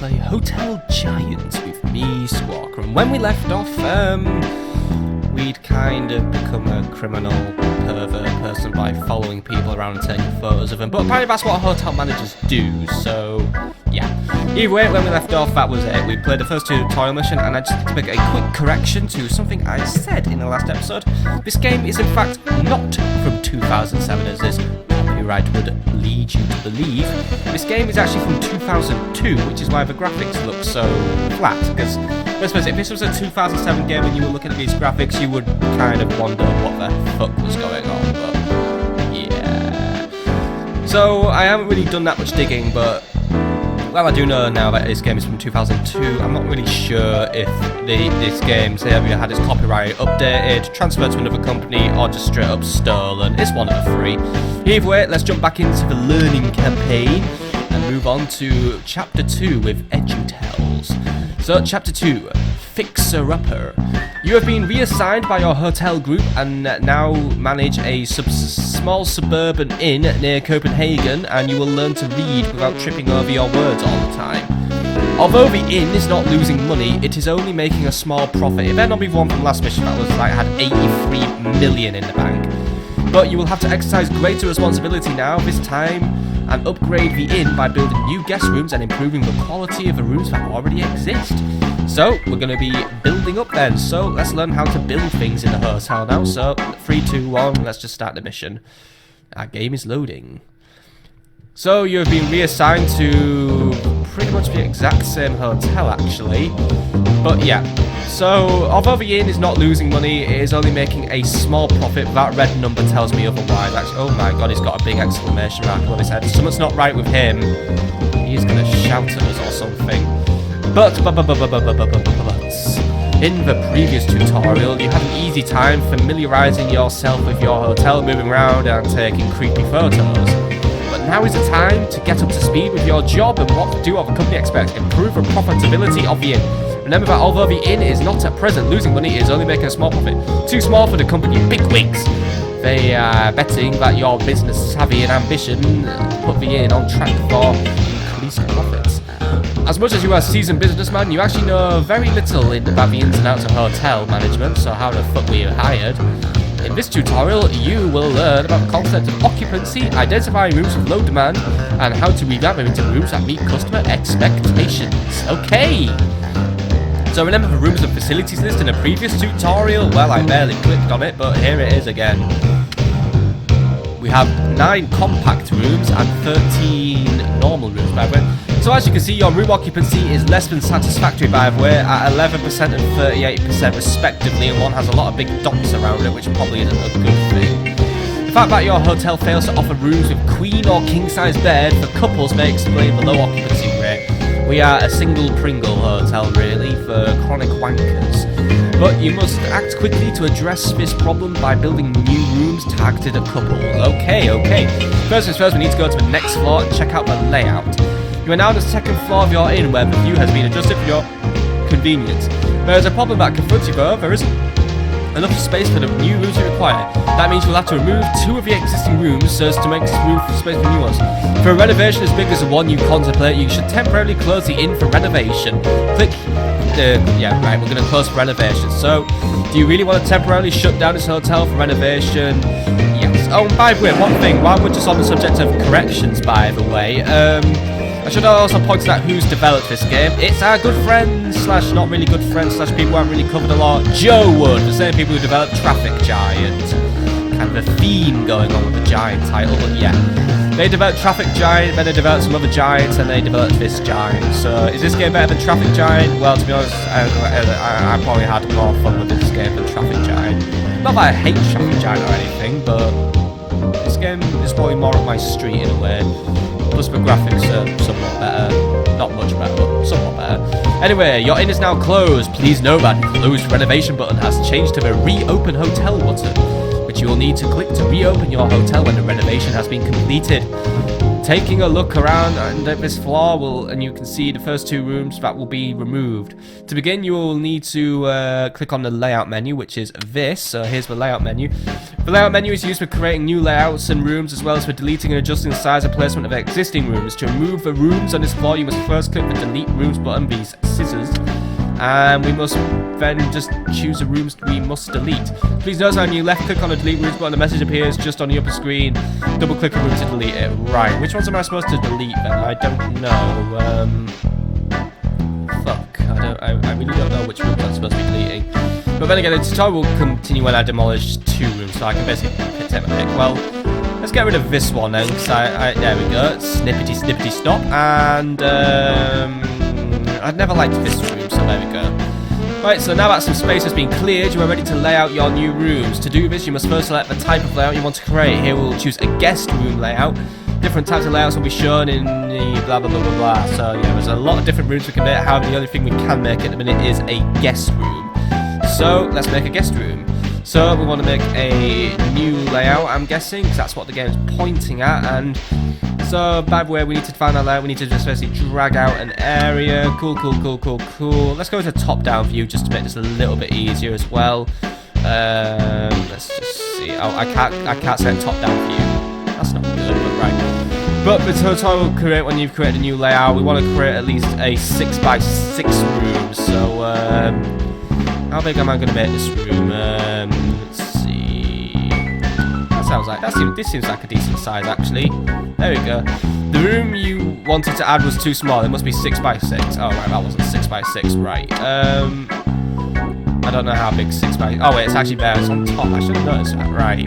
play Hotel Giant with me, Squawk. And when we left off, we'd kind of become a criminal pervert person by following people around and taking photos of them. But apparently that's what hotel managers do, so yeah. Either way, when we left off, that was it. We played the first tutorial mission, and I just need to make a quick correction to something I said in the last episode. This game is in fact not from 2007, as this copyright would lead you to believe. This game is actually from 2002, which is why the graphics look so flat, because I suppose if this was a 2007 game and you were looking at these graphics, you would kind of wonder what the fuck was going on, but yeah. So I haven't really done that much digging, but well, I do know now that this game is from 2002. I'm not really sure if this game, say, ever had its copyright updated, transferred to another company, or just straight up stolen. It's one of the three. Either way, let's jump back into the learning campaign and move on to Chapter 2 with EduTels. So, Chapter 2, Fixer-Upper. You have been reassigned by your hotel group and now manage a small suburban inn near Copenhagen, and you will learn to read without tripping over your words all the time. Although the inn is not losing money, it is only making a small profit. It better not be one from last mission that was like had 83 million in the bank. But you will have to exercise greater responsibility now, this time, and upgrade the inn by building new guest rooms and improving the quality of the rooms that already exist. So, we're going to be building up then. So, let's learn how to build things in the hotel now. So, 3, 2, 1, let's just start the mission. Our game is loading. So, you have been reassigned to pretty much the exact same hotel, actually. But yeah, so, although the inn is not losing money, it is only making a small profit. That red number tells me otherwise. Actually, oh my god, he's got a big exclamation mark on his head. Something's not right with him. He's going to shout at us or something. But, in the previous tutorial, you had an easy time familiarizing yourself with your hotel, moving around and taking creepy photos. But now is the time to get up to speed with your job and what do the company expect. Improve the profitability of the inn. Remember that although the inn is not at present losing money, it is only making a small profit. Too small for the company bigwigs. They are betting that your business savvy and ambition put the inn on track for increased profits. As much as you are a seasoned businessman, you actually know very little about the ins and outs of hotel management, so how the fuck were you hired? In this tutorial, you will learn about the concept of occupancy, identifying rooms with low demand, and how to revamp them into rooms that meet customer expectations. Okay! So remember the rooms and facilities list in a previous tutorial? Well, I barely clicked on it, but here it is again. We have 9 compact rooms and 13 normal rooms, by the way. So as you can see, your room occupancy is less than satisfactory, by the way, at 11% and 38% respectively, and one has a lot of big dots around it, which probably isn't a good thing. The fact that your hotel fails to offer rooms with queen or king-size bed for couples may explain the low occupancy rate. We are a single Pringle hotel, really, for chronic wankers. But you must act quickly to address this problem by building new rooms targeted at couples. Okay. First things first, we need to go to the next floor and check out the layout. You are now on the second floor of your inn, where the view has been adjusted for your convenience. There is a problem that confronts you, though. There isn't enough space for the new rooms you require. That means you'll have to remove 2 of the existing rooms so as to make room for space for new ones. For a renovation as big as the one you contemplate, you should temporarily close the inn for renovation. Click. Yeah, right, we're going to close for renovation. So, do you really want to temporarily shut down this hotel for renovation? Yes. Oh, and by the way, one thing, while we're just on the subject of corrections, by the way, I should also point out who's developed this game. It's our good friend, slash not really good friend, slash people who haven't really covered a lot, Joe Wood, the same people who developed Traffic Giant. Kind of a theme going on with the Giant title, but yeah. They developed Traffic Giant, then they developed some other Giants, and they developed this Giant. So, is this game better than Traffic Giant? Well, to be honest, I probably had more fun with this game than Traffic Giant. Not that I hate Traffic Giant or anything, but this game is probably more up my street in a way. Plus the graphics are somewhat better. Not much better, but somewhat better. Anyway, your inn is now closed. Please know that the closed renovation button has changed to the reopen hotel button, which you will need to click to reopen your hotel when the renovation has been completed. Taking a look around at this floor, and you can see the first 2 rooms that will be removed. To begin, you will need to click on the layout menu, which is this. So here's the layout menu. The layout menu is used for creating new layouts and rooms, as well as for deleting and adjusting the size and placement of existing rooms. To remove the rooms on this floor, you must first click the delete rooms button, these scissors. And we must then just choose the rooms we must delete. Please notice when you left click on the delete rooms button, the message appears just on the upper screen. Double click the room to delete it. Right, which ones am I supposed to delete then? I don't know. Fuck, I really don't know which rooms I'm supposed to be deleting. But then again, the tutorial will continue when I demolish 2 rooms, so I can basically take my pick. Well, let's get rid of this one then, because there we go. Snippety, snippety, stop. And, I'd never liked this room, so there we go. Right, so now that some space has been cleared, you are ready to lay out your new rooms. To do this, you must first select the type of layout you want to create. Here we'll choose a guest room layout. Different types of layouts will be shown in the blah blah blah blah blah. So yeah, there's a lot of different rooms we can make. However, the only thing we can make at the minute is a guest room. So let's make a guest room. So we want to make a new layout, I'm guessing, because that's what the game is pointing at. And so, by the way, we need to find our layout. We need to just basically drag out an area. Cool. Let's go to top-down view just to make this a little bit easier as well. Let's just see. Oh, I can't set top-down view. That's not good, but right. But the tutorial will create when you've created a new layout. We want to create at least a 6x6 room. So, how big am I going to make this room? Let's see. That sounds like this seems like a decent size actually. There we go. The room you wanted to add was too small. It must be 6x6. Oh right, that wasn't 6x6. Right. I don't know how big 6x. Oh wait, it's actually there. It's on top. I should have noticed that. Right.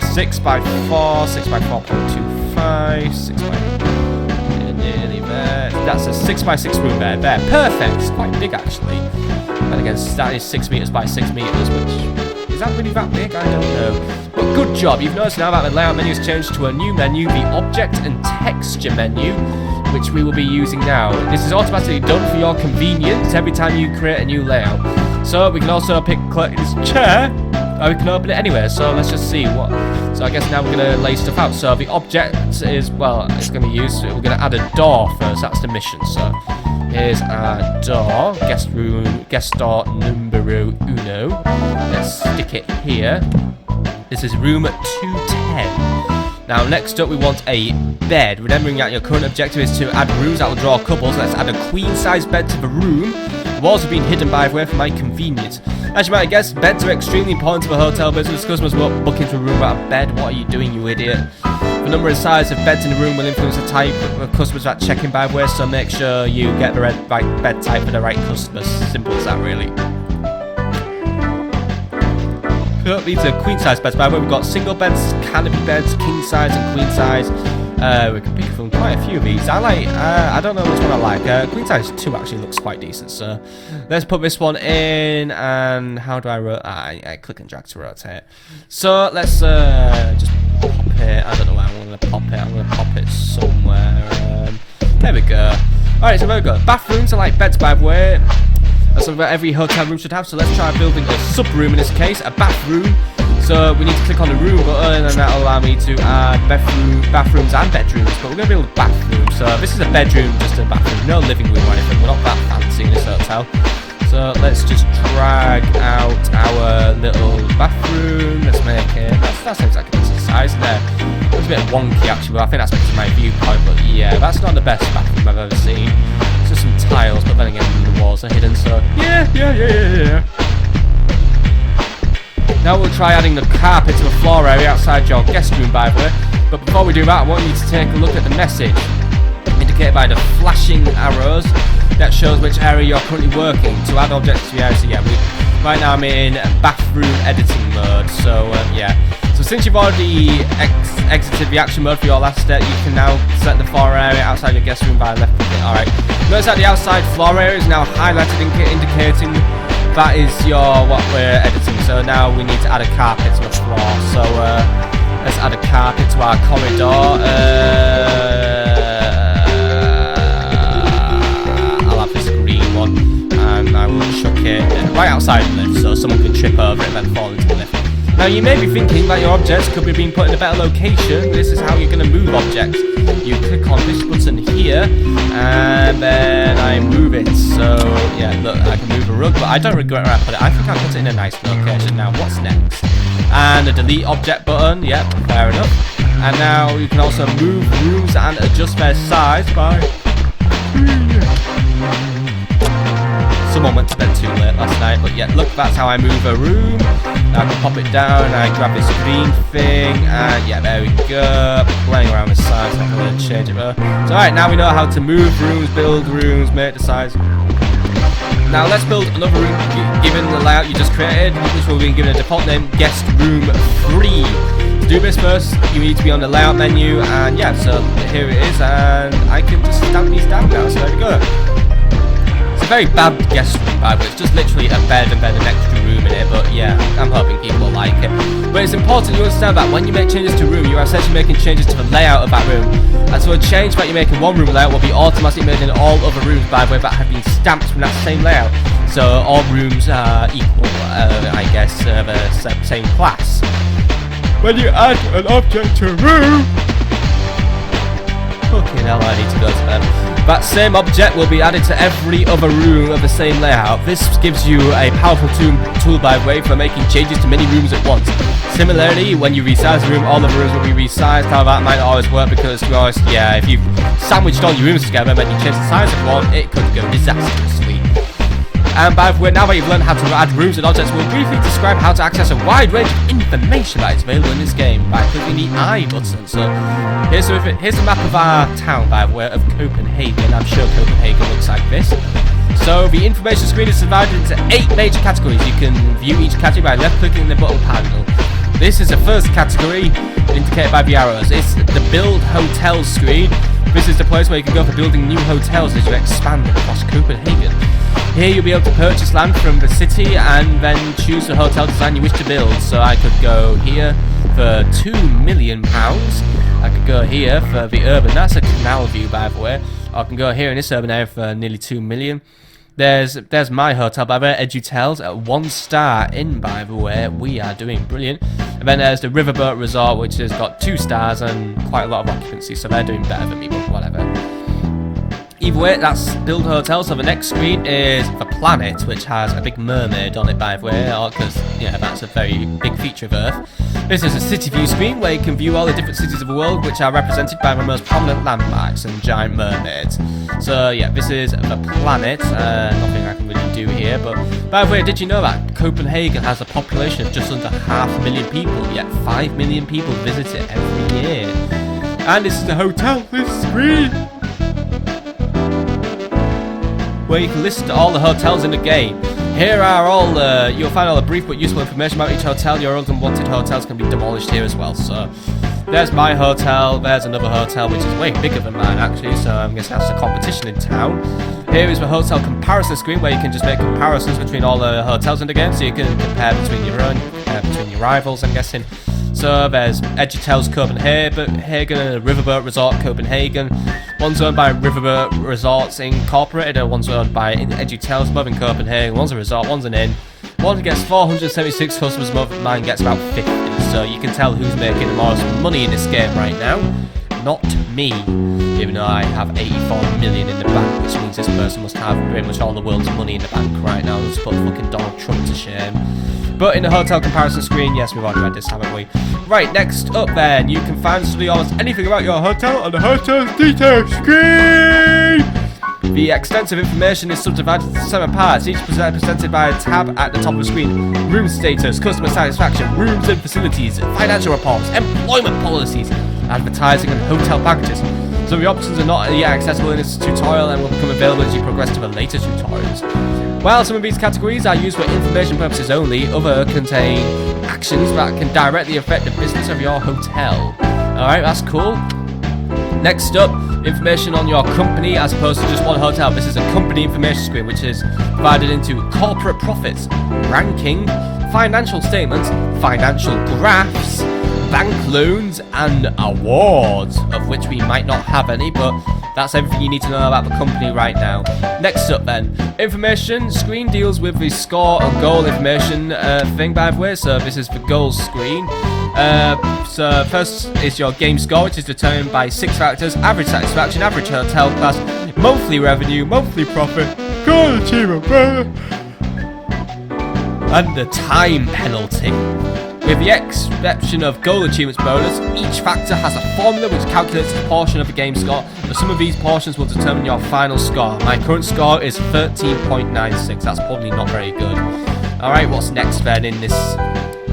6x4. 6x4.25. 6x. Nearly there. That's a 6x6 room there. There. Perfect. It's quite big actually. And again, that is 6 meters by 6 meters, which. Is that really that big? I don't know. But good job. You've noticed now that the layout menu has changed to a new menu, the object and texture menu, which we will be using now. This is automatically done for your convenience every time you create a new layout. So we can also pick this chair, or we can open it anywhere. So let's just see what. So I guess now we're going to lay stuff out. So the object is, well, it's going to use, we're going to add a door first. That's the mission. So here's our door, guest room, guest door numero uno. Let's stick it here. This is room 210. Now next up we want a bed. Remembering that your current objective is to add rooms that will draw couples, let's add a queen size bed to the room. The walls have been hidden by the way for my convenience. As you might have guessed, beds are extremely important to the hotel business. Customers won't book into a room without a bed. What are you doing, you idiot? The number and size of beds in the room will influence the type of customers that check in by the way, so make sure you get the right bed type for the right customers. Simple as that really. These are queen size beds by the way. We've got single beds, canopy beds, king size and queen size. We can pick from quite a few of these. I don't know which one I like. Queen size 2 actually looks quite decent, so let's put this one in. And how do I rotate? I click and drag to rotate. So let's just pop it. I don't know where I'm going to pop it. I'm going to pop it somewhere. There we go. Alright, so there we go. Bathrooms are like beds by the way. That's something that every hotel room should have. So let's try building a sub-room in this case, a bathroom. So we need to click on the room button and that'll allow me to add bathrooms and bedrooms. But we're going to build a bathroom. So this is a bedroom, just a bathroom. No living room or anything. We're not that fancy in this hotel. So let's just drag out our little bathroom. Let's make it. That seems like a decent size there. It's a bit wonky actually, but I think that's because of my viewpoint. But yeah, that's not the best bathroom I've ever seen. It's just some tiles, but then again the walls are hidden. So yeah. Now we'll try adding the carpet to the floor area outside your guest room by the way. But before we do that, I want you to take a look at the message indicated by the flashing arrows that shows which area you're currently working. To add objects to the area, so yeah, right now I'm in bathroom editing mode. So yeah. So since you've already exited the action mode for your last step, you can now select the floor area outside your guest room by left clicking. Alright. Notice that the outside floor area is now highlighted, indicating that is what we're editing. So now we need to add a carpet to the floor. So let's add a carpet to our corridor. I'll have this green one, and I will chuck it right outside the lift so someone can trip over it and then fall into the lift. Now you may be thinking that your objects could be being put in a better location. This is how you're going to move objects. You click on this button here, and then I move it. So yeah, look, I can move a rug, but I don't regret where I put it. I think I put it in a nice location. Now what's next? And a delete object button. Yep, fair enough. And now you can also move rooms and adjust their size by... Someone went to bed too late last night, but yeah, look, that's how I move a room. Now I can pop it down, I grab this green thing, and yeah, there we go. Playing around with size, I'm going to change it there. So alright, now we know how to move rooms, build rooms, make the size. Now let's build another room given the layout you just created, which will be given a default name, Guest Room 3. To do this first, you need to be on the layout menu, and yeah, so here it is, and I can just stamp these down now, so there we go. It's a very bad guest room, by the way. It's just literally a bed and then an extra room in it, but yeah, I'm hoping people will like it. But it's important you understand that when you make changes to a room, you're essentially making changes to the layout of that room. And so a change that you make in one room layout will be automatically made in all other rooms, by the way, that have been stamped from that same layout. So all rooms are equal, I guess, the same class. When you add an object to a room... Okay, now I need to go to bed. That same object will be added to every other room of the same layout. This gives you a powerful tool by the way for making changes to many rooms at once. Similarly, when you resize a room, all of the rooms will be resized. However, that might not always work because, to be honest, yeah, if you've sandwiched all your rooms together and then you change the size of one, it could go disastrously. And by the way, now that you've learned how to add rooms and objects, we'll briefly describe how to access a wide range of information that is available in this game by clicking the I button. So here's the map of our town, by the way, of Copenhagen. I'm sure Copenhagen looks like this. So the information screen is divided into 8 major categories. You can view each category by left-clicking the bottom panel. This is the first category, indicated by the arrows. It's the Build Hotels screen. This is the place where you can go for building new hotels as you expand across Copenhagen. Here you'll be able to purchase land from the city and then choose the hotel design you wish to build. So I could go here for £2 million. I could go here for the urban, that's a canal view by the way. I can go here in this urban area for nearly 2 million. There's my hotel by the way, Edutels at 1 star in by the way. We are doing brilliant. And then there's the Riverboat Resort, which has got 2 stars and quite a lot of occupancy, so they're doing better than me, but whatever. Either way, that's Build Hotel. So the next screen is the planet, which has a big mermaid on it, by the way, because yeah, that's a very big feature of Earth. This is a city view screen where you can view all the different cities of the world, which are represented by the most prominent landmarks and giant mermaids. So yeah, this is the planet. Nothing I can really do here, but by the way, did you know that Copenhagen has a population of just under 500,000 people, yet 5 million people visit it every year? And this is the hotel, this screen, where you can list all the hotels in the game. Here are all you'll find all the brief but useful information about each hotel. Your old and wanted hotels can be demolished here as well. So there's my hotel, there's another hotel which is way bigger than mine actually, so I'm guessing that's the competition in town. Here is the hotel comparison screen where you can just make comparisons between all the hotels in the game, so you can compare between your own, between your rivals, I'm guessing. So there's Edutels Copenhagen and Riverboat Resort Copenhagen. One's owned by Riverboat Resorts Incorporated and one's owned by Edutels, both in Copenhagen. One's a resort, one's an inn. One gets 476 customers, mine gets about 50. So you can tell who's making the most money in this game right now. Not me, even though I have 84 million in the bank, which means this person must have pretty much all the world's money in the bank right now. Let's put fucking Donald Trump to shame. But in the hotel comparison screen, yes, we've already read this, haven't we? Right, next up then, you can find almost anything about your hotel on the hotel details screen! The extensive information is subdivided into 7 parts, each presented by a tab at the top of the screen. Room status, customer satisfaction, rooms and facilities, financial reports, employment policies, advertising and hotel packages. So the options are not yet accessible in this tutorial and will become available as you progress to the later tutorials. While some of these categories are used for information purposes only, others contain actions that can directly affect the business of your hotel. Alright, that's cool. Next up, information on your company as opposed to just one hotel. This is a company information screen which is divided into corporate profits, ranking, financial statements, financial graphs, bank loans and awards, of which we might not have any, but That's everything you need to know about the company right now. Next up then, information screen deals with the score and goal information thing, by the way. So this is the goals screen. So first is your game score, which is determined by 6 factors: average satisfaction, average hotel class, monthly revenue, monthly profit, goal achievement, and the time penalty. With the exception of goal achievements bonus, each factor has a formula which calculates a portion of the game score, but some of these portions will determine your final score. My current score is 13.96, that's probably not very good. Alright, what's next then in this?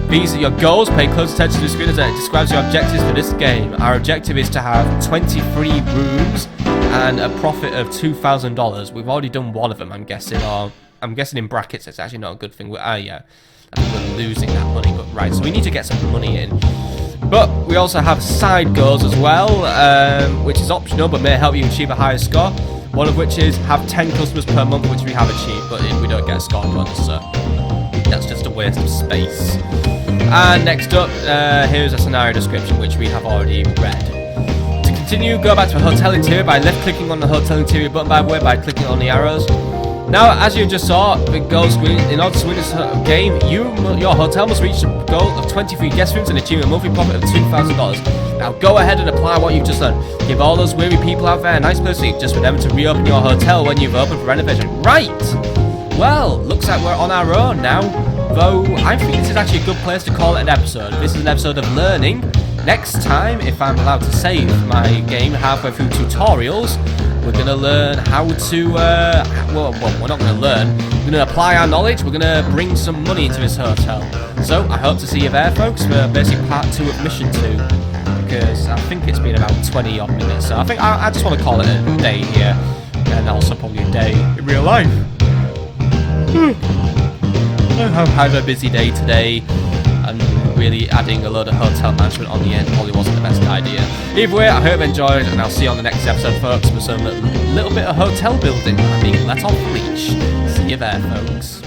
These are your goals. Pay close attention to the screen as it describes your objectives for this game. Our objective is to have 23 rooms and a profit of $2,000. We've already done one of them, I'm guessing, or I'm guessing in brackets it's actually not a good thing. Yeah. I think we're losing that money, but right, so we need to get some money in. But we also have side goals as well, which is optional but may help you achieve a higher score. One of which is have 10 customers per month, which we have achieved, but we don't get a score bonus, so that's just a waste of space. And next up, here's a scenario description, which we have already read. To continue, go back to a hotel interior by left-clicking on the hotel interior button, by the way, by clicking on the arrows. Now, as you just saw, the goal screen, in order to win this game, your hotel must reach a goal of 23 guest rooms and achieve a monthly profit of $2,000. Now, go ahead and apply what you've just learned. Give all those weary people out there a nice place to eat. Just remember to reopen your hotel when you've opened for renovation. Right! Well, looks like we're on our own now. Though, I think this is actually a good place to call it an episode. This is an episode of learning. Next time, if I'm allowed to save my game halfway through tutorials, we're going to learn how to, well, we're not going to learn. We're going to apply our knowledge. We're going to bring some money into this hotel. So, I hope to see you there, folks, for basically part 2 of mission 2. Because I think it's been about 20 odd minutes. So, I think I just want to call it a day here. And also probably a day in real life. I've had a busy day today. And really adding a load of hotel management on the end probably wasn't the best idea. Either way, I hope you enjoyed, and I'll see you on the next episode, folks, with some little bit of hotel building. I mean, let off the leash. See you there, folks.